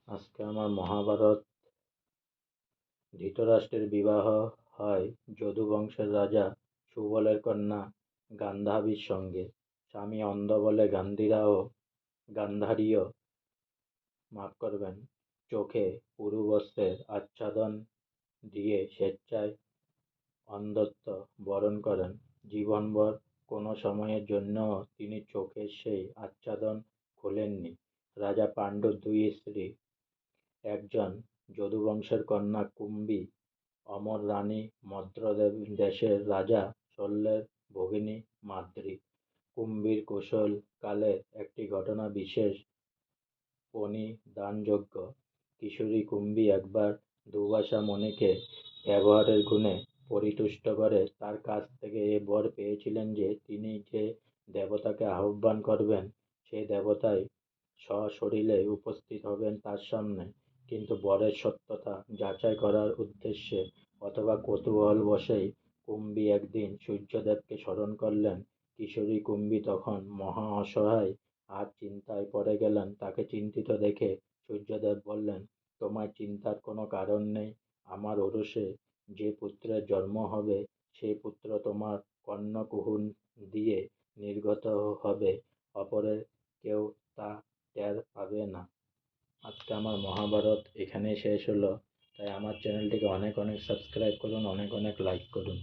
আজকে আমার মহাভারত। ধৃতরাষ্ট্রের বিবাহ হয় যদু বংশের রাজা সুবলের কন্যা গান্ধারীর সঙ্গে। স্বামী অন্ধ বলে গান্ধারীও চোখে পুরুবস্ত্রের আচ্ছাদন দিয়ে স্বেচ্ছায় অন্ধত্ব বরণ করেন। জীবনভর কোনো সময়ের জন্যও তিনি চোখের সেই আচ্ছাদন খোলেননি। রাজা পাণ্ডুর দুই স্ত্রী, একজন যদুবংশের কন্যা কুম্ভী, অমর রানী, মদ্র দেশের রাজা শল্যের ভগিনী মাদ্রী। কুম্ভীর কৌশল কালের একটি ঘটনা বিশেষ প্রণিধানযোগ্য। কিশোরী কুম্ভী একবার দুর্বাসা মুনিকে ব্যবহারের গুণে পরিতুষ্ট করে তার কাছ থেকে এ বর পেয়েছিলেন যে তিনি যে দেবতাকে আহ্বান করবেন সে দেবতাই সশরীরে উপস্থিত হবেন তার সামনে। কিন্তু বরের সত্যতা যাচাই করার উদ্দেশ্যে অথবা কৌতূহলবশেই কুম্ভী একদিন সূর্যদেবকে স্মরণ করলেন। কিশোরী কুম্ভী তখন মহা অসহায় আর চিন্তায় পড়ে গেলেন। তাকে চিন্তিত দেখে সূর্যদেব বললেন, তোমার চিন্তার কোনো কারণ নেই। আমার ঔরসে যে পুত্রের জন্ম হবে সে পুত্র তোমার কর্ণকুহর দিয়ে নির্গত হবে, অপরের কেউ তা টের পাবে না। আজকে আমার মহাভারত এখানেই শেষ হলো। তাই আমার চ্যানেলটিকে অনেক অনেক সাবস্ক্রাইব করুন, অনেক অনেক লাইক করুন।